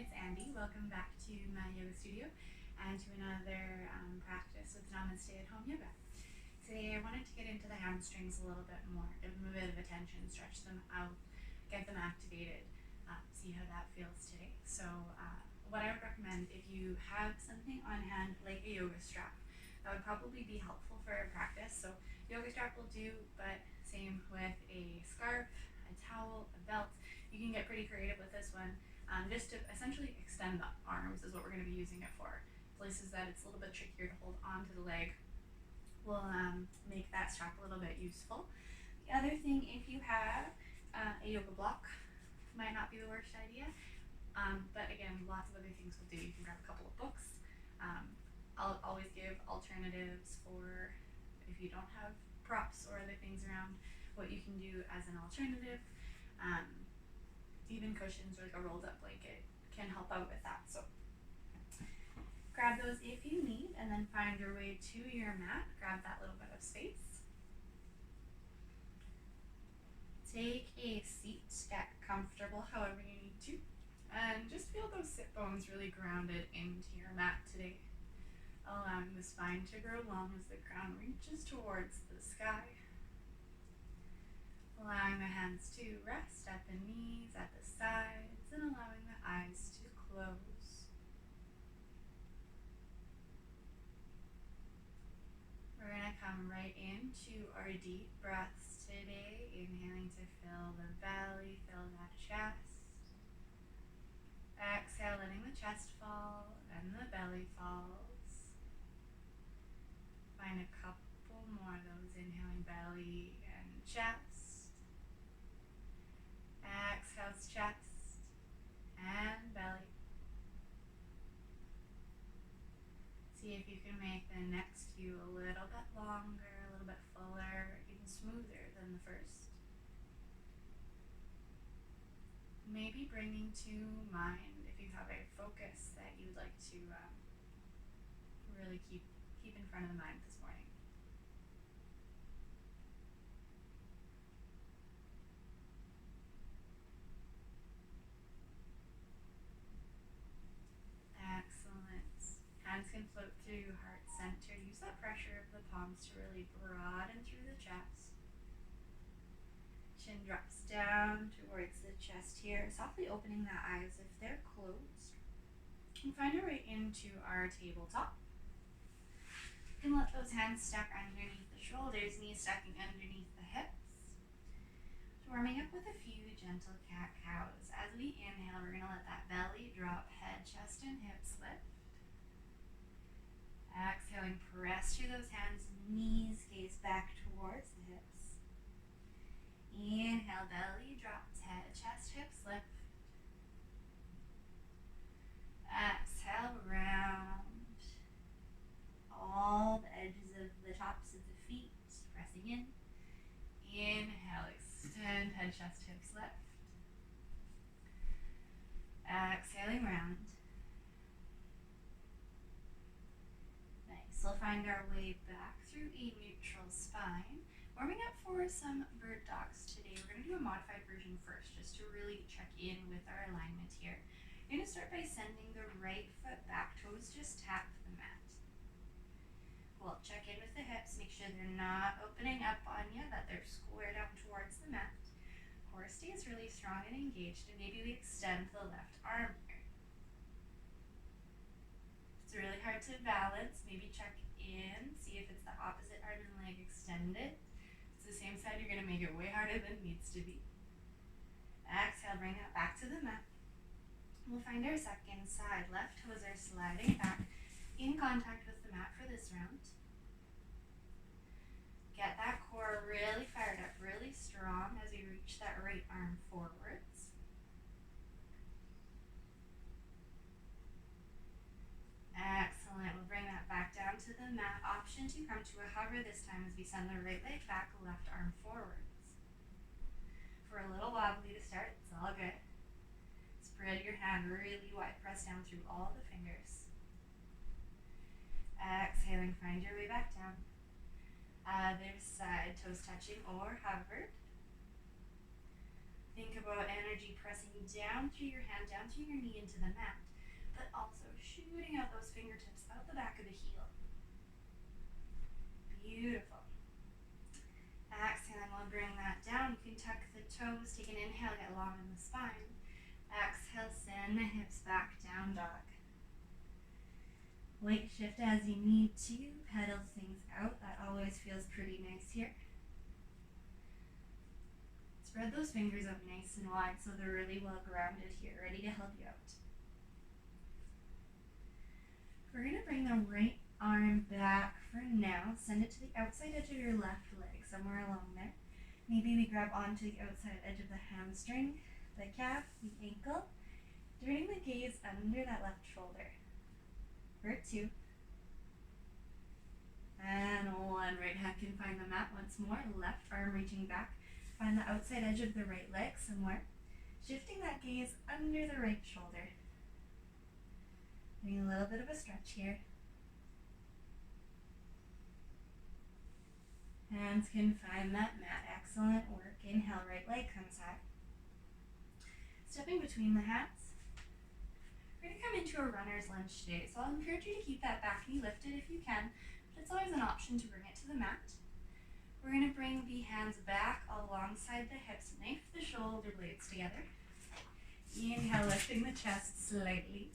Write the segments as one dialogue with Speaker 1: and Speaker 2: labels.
Speaker 1: it's Andy. Welcome back to my yoga studio and to another practice with Namaste at home yoga. Today I wanted to get into the hamstrings a little bit more, give them a bit of attention, stretch them out, get them activated, see how that feels today. So what I would recommend, if you have something on hand like a yoga strap, that would probably be helpful for a practice. So yoga strap will do, but same with a scarf, a towel, a belt. You can get pretty creative with this one. Just to essentially extend the arms is what we're going to be using it for. Places that it's a little bit trickier to hold onto the leg will make that strap a little bit useful. The other thing, if you have a yoga block, might not be the worst idea, but again, lots of other things will do. You can grab a couple of books. I'll always give alternatives for if you don't have props or other things around, what you can do as an alternative. Even cushions or like a rolled up blanket can help out with that. So grab those if you need, and then find your way to your mat. Grab that little bit of space. Take a seat, get comfortable however you need to, and just feel those sit bones really grounded into your mat today, allowing the spine to grow long as the crown reaches towards the sky. Allowing the hands to rest at the knees, at the sides, and allowing the eyes to close. We're going to come right into our deep breaths today, inhaling to fill the belly, fill that chest. Exhale, letting the chest fall and the belly falls. Find a couple more of those, inhaling belly and chest. Exhales, chest and belly. See if you can make the next few a little bit longer, a little bit fuller, even smoother than the first. Maybe bringing to mind if you have a focus that you'd like to really keep in front of the mind this morning. Excellent. Hands can float through heart center. Use that pressure of the palms to really broaden through the chest. Chin drops down towards the chest here, softly opening the eyes if they're closed. And find our way into our tabletop. You can let those hands stack underneath the shoulders, knees stacking underneath the hips. Warming up with a few gentle cat-cows. As we inhale, we're going to let that belly drop, head, chest, and hips lift. Exhaling, press through those hands, knees gaze back towards the hips. Inhale, belly drops, head, chest, hips lift. Exhale, round. All the edges of the tops of the feet, pressing in. Inhale, extend, head, chest, hips lift. Exhaling, round. Nice. We'll find our way back through a neutral spine. Warming up for some bird dogs today. We're going to do a modified version first, just to really check in with our alignment here. You're going to start by sending the right foot back, toes just tap the mat. We'll check in with the hips, make sure they're not opening up on you, that they're square down towards the mat. Core stays really strong and engaged, and maybe we extend the left arm here. It's really hard to balance. Maybe check in, see if it's the opposite arm and leg extended. If it's the same side, you're going to make it way harder than it needs to be. Exhale, bring that back to the mat. We'll find our second side. Left toes are sliding back in contact with the mat for this round. Get that core really fired up, really strong as we reach that right arm forwards. Excellent. We'll bring that back down to the mat. Option to come to a hover this time as we send the right leg back, left arm forwards. For a little wobbly to start, it's all good. Spread your hand really wide, press down through all the fingers. Exhaling, find your way back down. Other side, toes touching or hovered. Think about energy pressing down through your hand, down through your knee into the mat, but also shooting out those fingertips out the back of the heel. Beautiful. Exhale, and we'll bring that down. You can tuck the toes, take an inhale, get long in the spine. Exhale, send the hips back, down dog. Weight shift as you need to, pedal things out. That always feels pretty nice here. Spread those fingers out nice and wide so they're really well grounded here, ready to help you out. We're going to bring the right arm back for now. Send it to the outside edge of your left leg, somewhere along there. Maybe we grab onto the outside edge of the hamstring, the calf, the ankle, turning the gaze under that left shoulder. For 2. And 1. Right hand can find the mat once more. Left arm reaching back. Find the outside edge of the right leg somewhere. Shifting that gaze under the right shoulder. Doing a little bit of a stretch here. Hands can find that mat. Excellent work. Inhale, right leg comes high. Stepping between the hands. We're going to come into a runner's lunge today, so I'll encourage you to keep that back knee lifted if you can, but it's always an option to bring it to the mat. We're going to bring the hands back alongside the hips, knife the shoulder blades together. Inhale, lifting the chest slightly.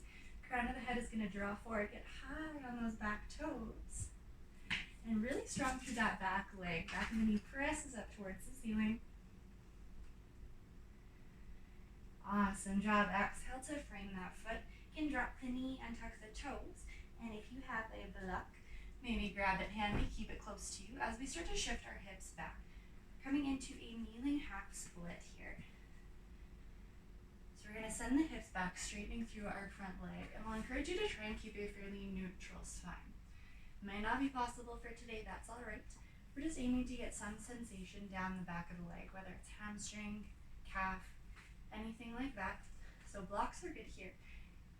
Speaker 1: Crown of the head is going to draw forward, get high on those back toes. And really strong through that back leg. Back of the knee presses up towards the ceiling. Awesome job. Exhale to frame that foot. You can drop the knee and tuck the toes. And if you have a block, maybe grab it handy, keep it close to you as we start to shift our hips back. Coming into a kneeling half split here. So we're going to send the hips back, straightening through our front leg. And we'll encourage you to try and keep a fairly neutral spine. Might not be possible for today, that's all right. We're just aiming to get some sensation down the back of the leg, whether it's hamstring, calf, anything like that. So blocks are good here.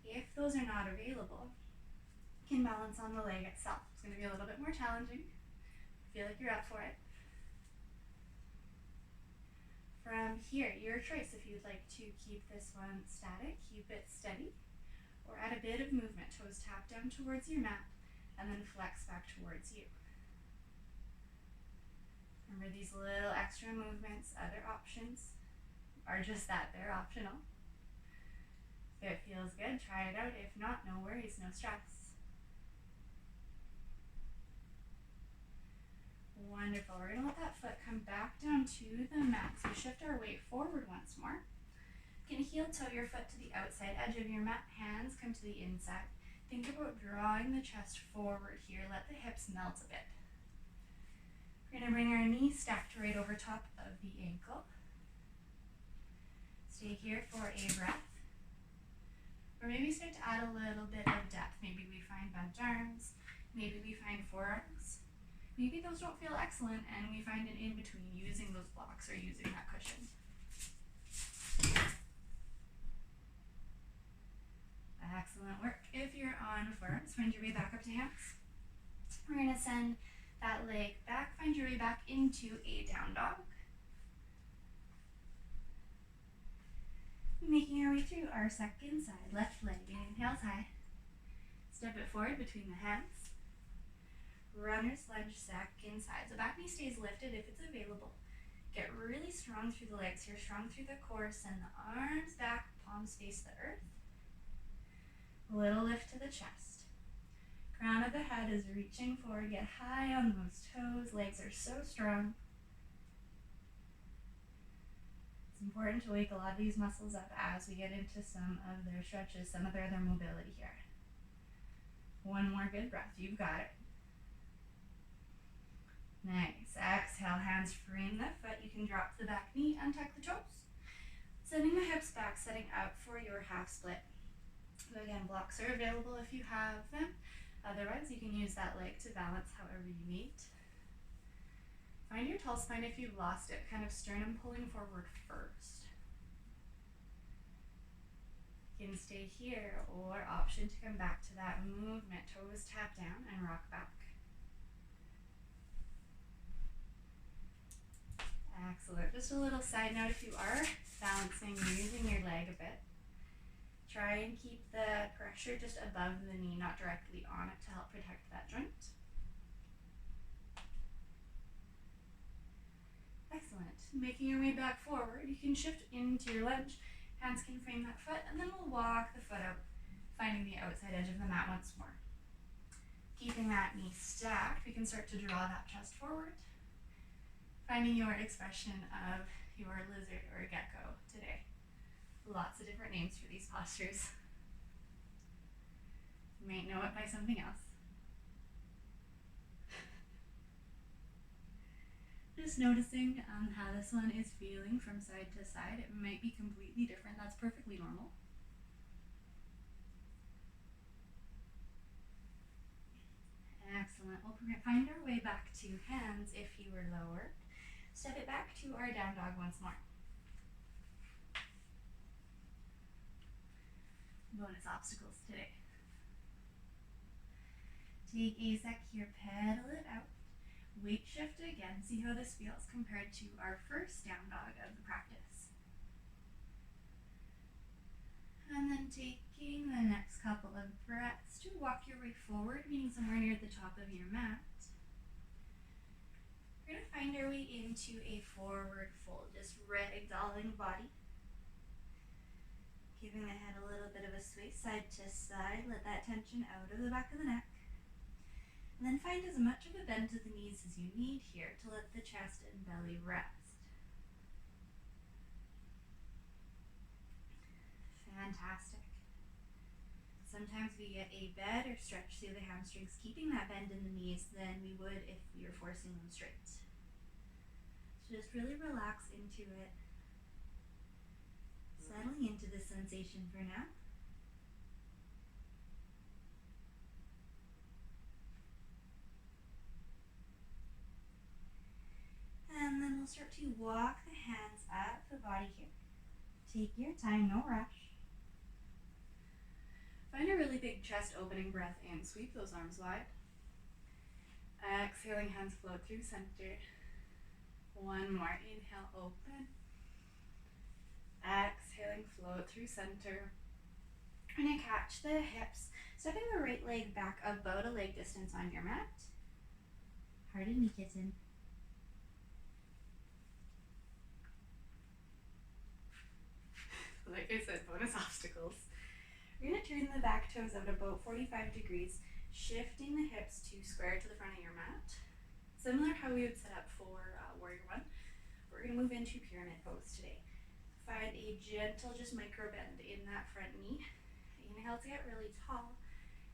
Speaker 1: If those are not available, you can balance on the leg itself. It's going to be a little bit more challenging. Feel like you're up for it. From here, your choice if you'd like to keep this one static, keep it steady, or add a bit of movement. Toes tap down towards your mat and then flex back towards you. Remember, these little extra movements, other options, are just that, they're optional. If it feels good, try it out. If not, no worries, no stress. Wonderful. We're going to let that foot come back down to the mat. So shift our weight forward once more. You can heel toe your foot to the outside edge of your mat. Hands come to the inside. Think about drawing the chest forward here. Let the hips melt a bit. We're going to bring our knees stacked right over top of the ankle. Stay here for a breath. Or maybe start to add a little bit of depth. Maybe we find bent arms. Maybe we find forearms. Maybe those don't feel excellent and we find an in-between using those blocks or using that cushion. Excellent work. If you're on forearms, find your way back up to hands. We're going to send that leg back, find your way back into a down dog. Making our way through our second side, left leg, inhales high. Step it forward between the hands. Runner's lunge, second side. The back knee stays lifted if it's available. Get really strong through the legs here, strong through the core. Send the arms back, palms face the earth. A little lift to the chest. Crown of the head is reaching forward. Get high on those toes. Legs are so strong. It's important to wake a lot of these muscles up as we get into some of their stretches, some of their mobility here. One more good breath. You've got it. Nice. Exhale, hands frame the foot. You can drop the back knee, untuck the toes. Sending the hips back, setting up for your half split. So again, blocks are available if you have them. Otherwise, you can use that leg to balance however you need. Find your tall spine if you've lost it, kind of sternum pulling forward first. You can stay here or option to come back to that movement. Toes tap down and rock back. Excellent. Just a little side note, if you are balancing, using your leg a bit, try and keep the pressure just above the knee, not directly on it, to help protect that joint. Excellent. Making your way back forward, you can shift into your lunge. Hands can frame that foot, and then we'll walk the foot out, finding the outside edge of the mat once more. Keeping that knee stacked, we can start to draw that chest forward, finding your expression of your lizard or gecko today. Lots of different names for these postures. You might know it by something else. Just noticing how this one is feeling from side to side. It might be completely different. That's perfectly normal. Excellent. We'll find our way back to hands if you were lower. Step it back to our down dog once more. Bonus obstacles today. Take a sec here, pedal it out. Weight shift again. See how this feels compared to our first down dog of the practice. And then taking the next couple of breaths to walk your way forward, meaning somewhere near the top of your mat. We're going to find our way into a forward fold, just ragdolling the body. Giving the head a little bit of a sway side to side. Let that tension out of the back of the neck. And then find as much of a bend to the knees as you need here to let the chest and belly rest. Fantastic. Sometimes we get a better stretch through the hamstrings, keeping that bend in the knees than we would if we were forcing them straight. So just really relax into it. Settling into the sensation for now. And then we'll start to walk the hands up the body here. Take your time, no rush. Find a really big chest opening breath in. Sweep those arms wide. Exhaling, hands float through center. One more. Inhale, open. Exhaling, float through center. We're going to catch the hips. Stepping the right leg back about a leg distance on your mat. Pardon me, kitten. Like I said, bonus obstacles. We're going to turn the back toes out about 45 degrees, shifting the hips to square to the front of your mat. Similar how we would set up for Warrior One. We're going to move into pyramid pose today. Find a gentle, just micro bend in that front knee. Inhale to get really tall.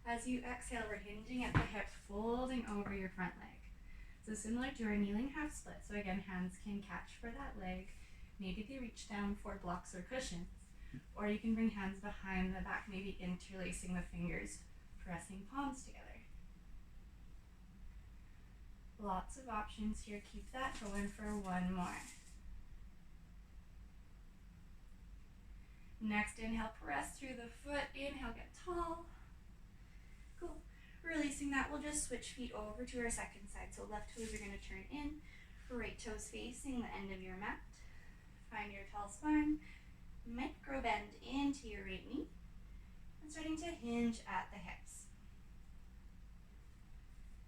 Speaker 1: As you exhale, we're hinging at the hips, folding over your front leg. So similar to our kneeling half split. So again, hands can catch for that leg. Maybe they reach down for blocks or cushions. Or you can bring hands behind the back, maybe interlacing the fingers, pressing palms together. Lots of options here. Keep that going for one more. Next inhale, press through the foot. Inhale, get tall. Cool. Releasing that, we'll just switch feet over to our second side. So left toes are going to turn in, right toes facing the end of your mat. Find your tall spine. Micro bend into your right knee. And starting to hinge at the hips.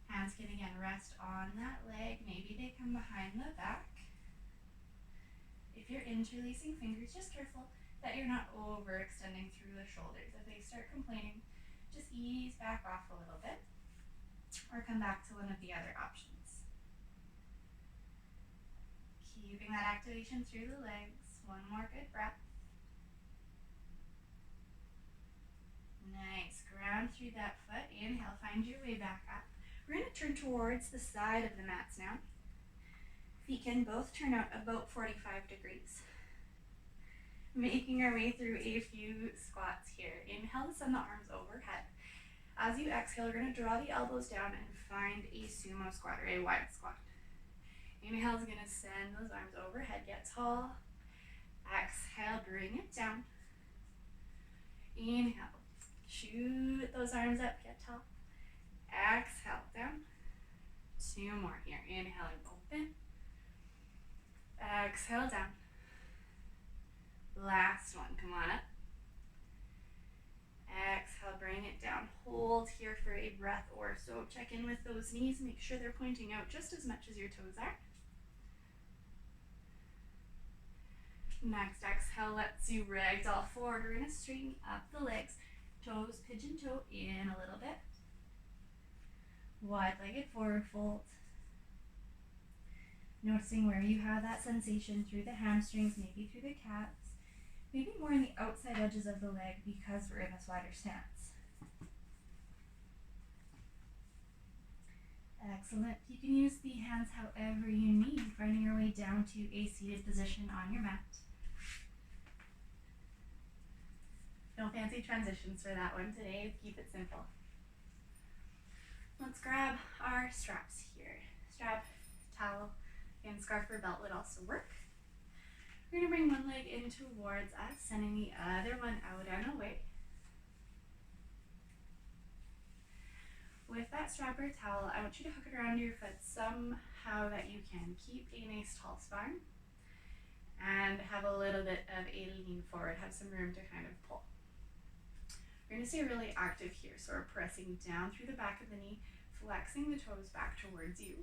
Speaker 1: Hands can again rest on that leg. Maybe they come behind the back. If you're interlacing fingers, just careful that you're not overextending through the shoulders. If they start complaining, just ease back off a little bit or come back to one of the other options. Keeping that activation through the legs. One more good breath. Nice. Ground through that foot. Inhale, find your way back up. We're going to turn towards the side of the mats now. Feet can both turn out about 45 degrees. Making our way through a few squats here. Inhale to send the arms overhead. As you exhale, we're going to draw the elbows down and find a sumo squat or a wide squat. Inhale is going to send those arms overhead, get tall. Exhale, bring it down. Inhale, shoot those arms up, get tall. Exhale, down. Two more here. Inhaling, open. Exhale down. Last one, come on up. Exhale, bring it down. Hold here for a breath or so. Check in with those knees. Make sure they're pointing out just as much as your toes are. Next exhale lets you ragdoll forward. We're going to straighten up the legs. Toes pigeon toe in a little bit. Wide-legged forward fold. Noticing where you have that sensation through the hamstrings, maybe through the calves, maybe more in the outside edges of the leg because we're in this wider stance. Excellent. You can use the hands however you need, finding your way down to a seated position on your mat. No fancy transitions for that one today. Keep it simple. Let's grab our straps here. Strap, towel, and scarf or belt would also work. We're going to bring one leg in towards us, sending the other one out and away. With that strap or towel, I want you to hook it around your foot somehow that you can keep a nice tall spine and have a little bit of a lean forward, have some room to kind of pull. We're going to stay really active here, so we're pressing down through the back of the knee, flexing the toes back towards you.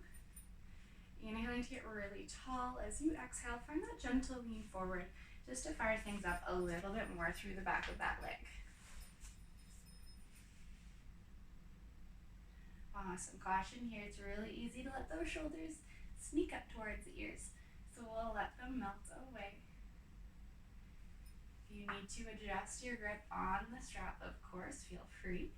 Speaker 1: Inhaling to get really tall. As you exhale, find that gentle lean forward just to fire things up a little bit more through the back of that leg. Awesome. Caution here, it's really easy to let those shoulders sneak up towards the ears, so we'll let them melt away. If you need to adjust your grip on the strap, of course, feel free.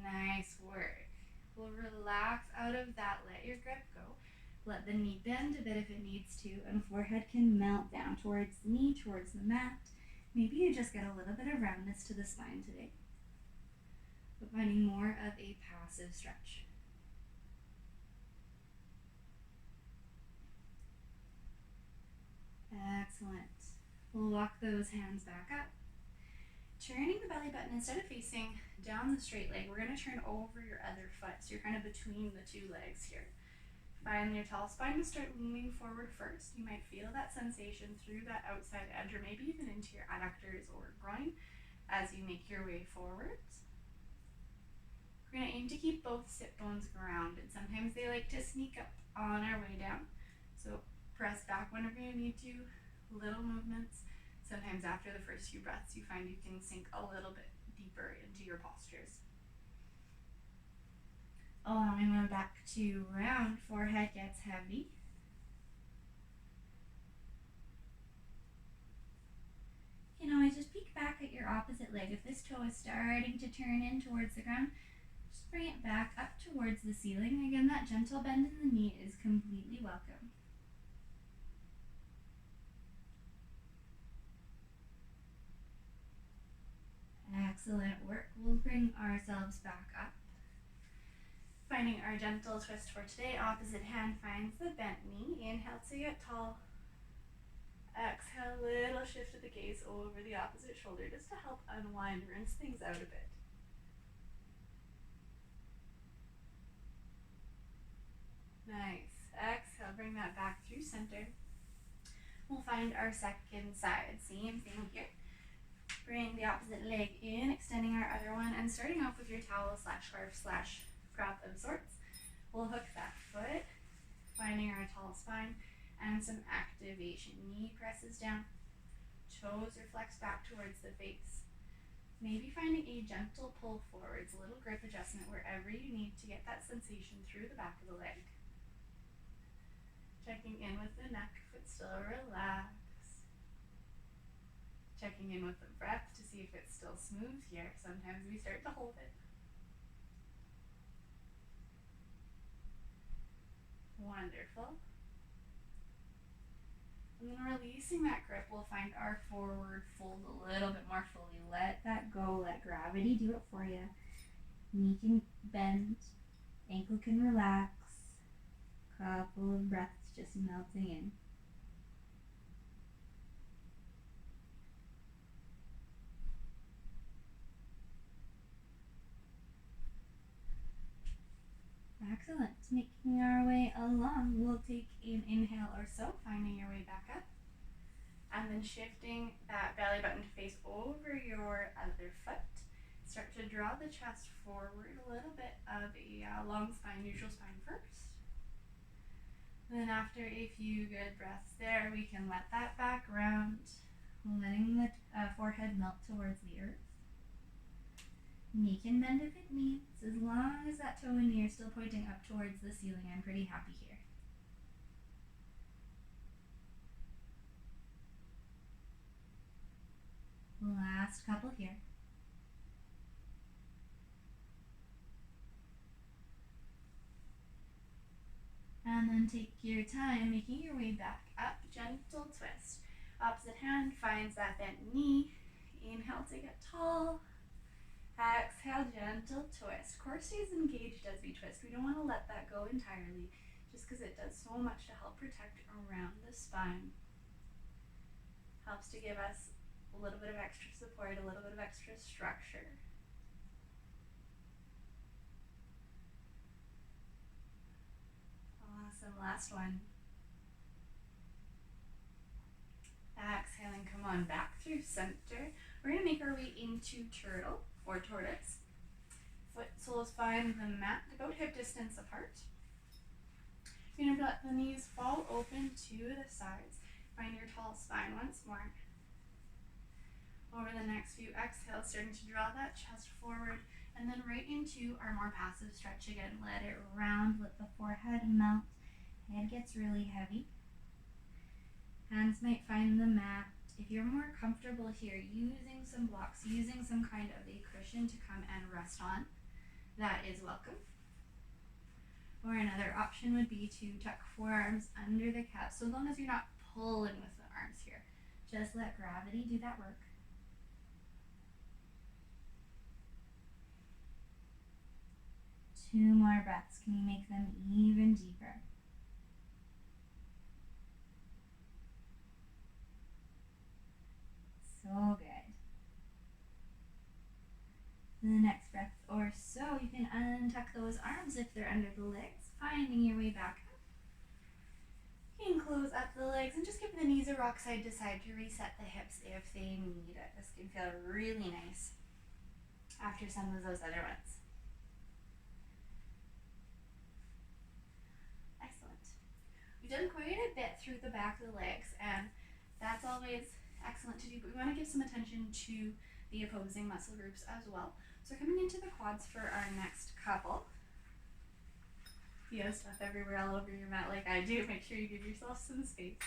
Speaker 1: Nice work. We'll relax out of that, let your grip go. Let the knee bend a bit if it needs to, and forehead can melt down towards the knee, towards the mat. Maybe you just get a little bit of roundness to the spine today, but finding more of a passive stretch. Excellent. We'll walk those hands back up. Turning the belly button, instead of facing down the straight leg, we're going to turn over your other foot. So you're kind of between the two legs here. Find your tall spine to start leaning forward first. You might feel that sensation through that outside edge or maybe even into your adductors or groin as you make your way forwards. We're going to aim to keep both sit bones grounded. Sometimes they like to sneak up on our way down. So press back whenever you need to, little movements. Sometimes after the first few breaths, you find you can sink a little bit deeper into your postures. Allowing them back to round, forehead gets heavy. You can always just peek back at your opposite leg. If this toe is starting to turn in towards the ground, just bring it back up towards the ceiling. Again, that gentle bend in the knee is completely welcome. Excellent work. We'll bring ourselves back up. Finding our gentle twist for today. Opposite hand finds the bent knee. Inhale to get tall. Exhale, little shift of the gaze over the opposite shoulder just to help unwind, rinse things out a bit. Nice. Exhale, bring that back through center. We'll find our second side. Same thing here. Bring the opposite leg in, extending our other one, and starting off with your towel / scarf / prop of sorts. We'll hook that foot, finding our tall spine, and some activation. Knee presses down, toes are flexed back towards the face. Maybe finding a gentle pull forwards, a little grip adjustment wherever you need to get that sensation through the back of the leg. Checking in with the neck, foot still relaxed. Checking in with the breath to see if it's still smooth here. Sometimes we start to hold it. Wonderful. And then releasing that grip, we'll find our forward fold a little bit more fully. Let that go, let gravity do it for you. Knee can bend, ankle can relax. Couple of breaths just melting in. Excellent. Making our way along, we'll take an inhale or so, finding your way back up. And then shifting that belly button to face over your other foot. Start to draw the chest forward, a little bit of a long spine, neutral spine first. Then after a few good breaths there, we can let that back round, letting the forehead melt towards the earth. Knee can bend if it needs. As long as that toe and knee are still pointing up towards the ceiling, I'm pretty happy here. Last couple here. And then take your time, making your way back up, gentle twist. Opposite hand finds that bent knee. Inhale to get tall. Exhale, gentle twist. Core stays engaged as we twist. We don't want to let that go entirely, just because it does so much to help protect around the spine. Helps to give us a little bit of extra support, a little bit of extra structure. Awesome, last one. Exhaling, come on back through center. We're going to make our way into turtle or tortoise. Foot soles find the mat about hip distance apart. You're going to let the knees fall open to the sides. Find your tall spine once more. Over the next few exhales, starting to draw that chest forward, and then right into our more passive stretch again. Let it round, let the forehead melt. Head gets really heavy. Hands might find the mat. If you're more comfortable here, using some blocks, using some kind of a cushion to come and rest on, that is welcome. Or another option would be to tuck forearms under the calves, so long as you're not pulling with the arms here. Just let gravity do that work. Two more breaths. Can you make them even deeper? So good. The next breath or so, you can untuck those arms if they're under the legs, finding your way back up. You can close up the legs and just give the knees a rock side to side to reset the hips if they need it. This can feel really nice after some of those other ones. Excellent. We've done quite a bit through the back of the legs, and that's always excellent to do, but we want to give some attention to the opposing muscle groups as well. So coming into the quads for our next couple. If you have stuff everywhere all over your mat like I do, make sure you give yourself some space.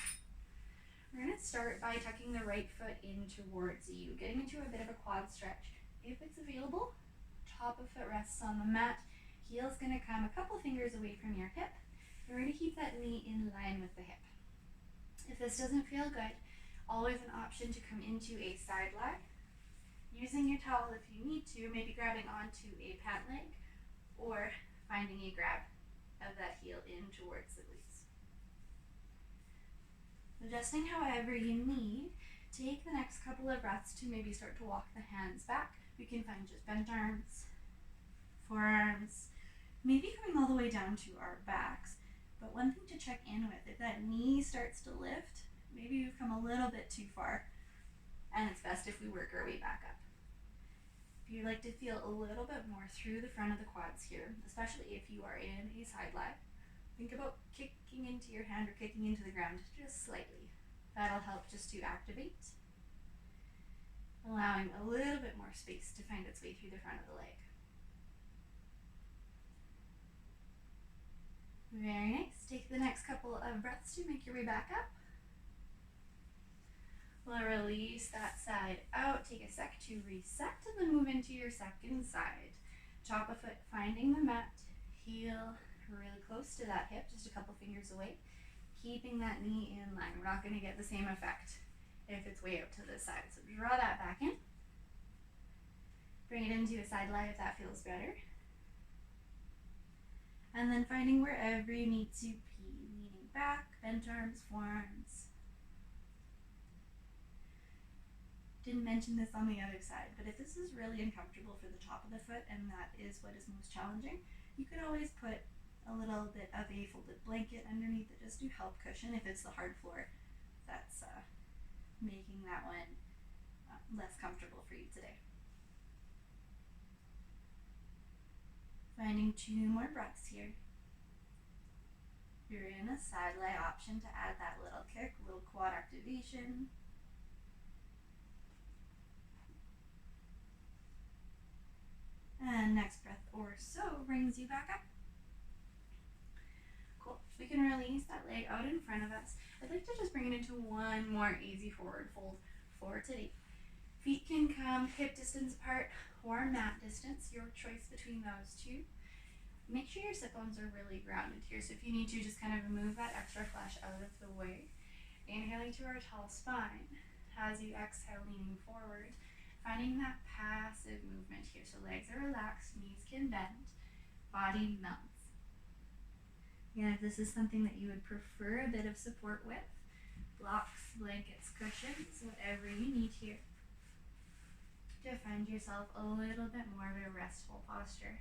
Speaker 1: We're going to start by tucking the right foot in towards you, getting into a bit of a quad stretch. If it's available, top of foot rests on the mat, heel's going to come a couple fingers away from your hip. We're going to keep that knee in line with the hip. If this doesn't feel good, always an option to come into a side lie. Using your towel if you need to, maybe grabbing onto a pant leg or finding a grab of that heel in towards the glutes. Adjusting however you need. Take the next couple of breaths to maybe start to walk the hands back. We can find just bent arms, forearms, maybe coming all the way down to our backs. But one thing to check in with, if that knee starts to lift, maybe we've come a little bit too far, and it's best if we work our way back up. If you'd like to feel a little bit more through the front of the quads here, especially if you are in a side lie, think about kicking into your hand or kicking into the ground just slightly. That'll help just to activate, allowing a little bit more space to find its way through the front of the leg. Very nice. Take the next couple of breaths to make your way back up. We'll release that side out. Take a sec to reset and then move into your second side. Top of foot finding the mat. Heel really close to that hip, just a couple fingers away. Keeping that knee in line. We're not going to get the same effect if it's way out to the side. So draw that back in. Bring it into a side lie if that feels better. And then finding wherever you need to be. Leaning back, bent arms, forearms. Didn't mention this on the other side, but if this is really uncomfortable for the top of the foot and that is what is most challenging, you could always put a little bit of a folded blanket underneath it just to help cushion if it's the hard floor that's making that one less comfortable for you today. Finding 2 more breaths here. You're in a side lie option to add that little kick, little quad activation. And next breath or so brings you back up. Cool. We can release that leg out in front of us. I'd like to just bring it into one more easy forward fold for today. Feet can come hip distance apart or mat distance, your choice between those two. Make sure your sit bones are really grounded here. So if you need to, just kind of move that extra flesh out of the way. Inhaling to our tall spine. As you exhale, leaning forward. Finding that passive movement here. So legs are relaxed, knees can bend, body melts. Again, if this is something that you would prefer a bit of support with, blocks, blankets, cushions, whatever you need here, to find yourself a little bit more of a restful posture.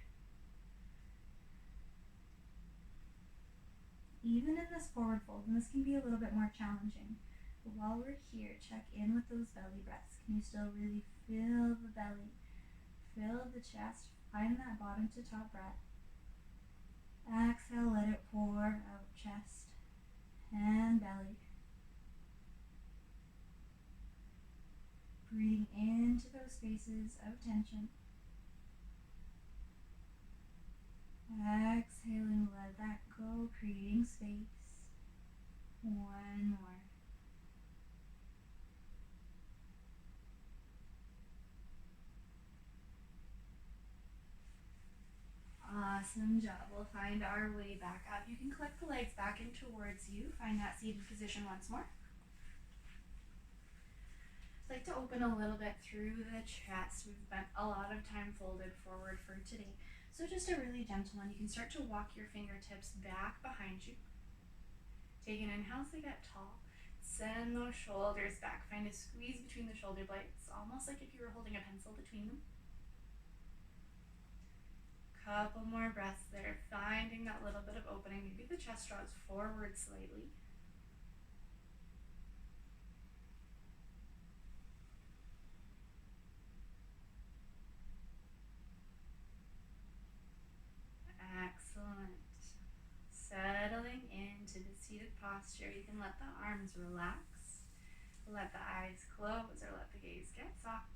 Speaker 1: Even in this forward fold, and this can be a little bit more challenging, but while we're here, check in with those belly breaths. Can you still really feel the belly, fill the chest, find that bottom to top breath. Exhale, let it pour out, chest and belly. Breathing into those spaces of tension. Exhaling, let that go, creating space. One more. Awesome job. We'll find our way back up. You can click the legs back in towards you. Find that seated position once more. I'd like to open a little bit through the chest. We've spent a lot of time folded forward for today. So just a really gentle one. You can start to walk your fingertips back behind you. Take an inhale as they get tall. Send those shoulders back. Find a squeeze between the shoulder blades, almost like if you were holding a pencil between them. Couple more breaths there, finding that little bit of opening. Maybe the chest draws forward slightly. Excellent. Settling into the seated posture, you can let the arms relax, let the eyes close, or let the gaze get soft.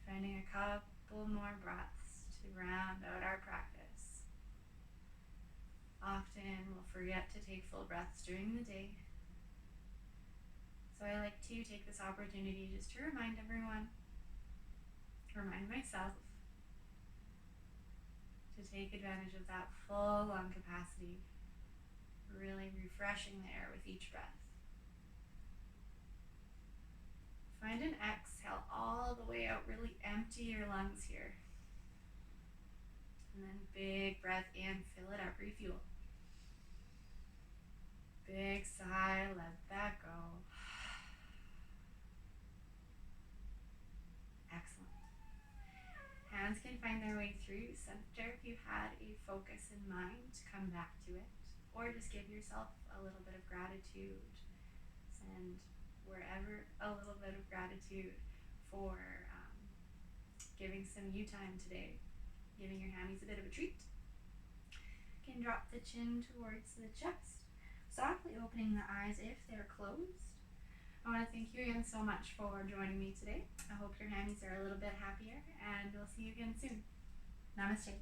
Speaker 1: Finding a couple more breaths to round out our practice. Often we'll forget to take full breaths during the day. So I like to take this opportunity just to remind everyone, remind myself, to take advantage of that full lung capacity, really refreshing the air with each breath. Find an exhale all the way out, really empty your lungs here. And then big breath in, fill it up, refuel. Big sigh, let that go. Excellent. Hands can find their way through center if you had a focus in mind, come back to it. Or just give yourself a little bit of gratitude. Send wherever a little bit of gratitude for giving some you time today, giving your hammies a bit of a treat. You can drop the chin towards the chest, softly opening the eyes if they're closed. I want to thank you again so much for joining me today. I hope your hammies are a little bit happier, and we'll see you again soon. Namaste.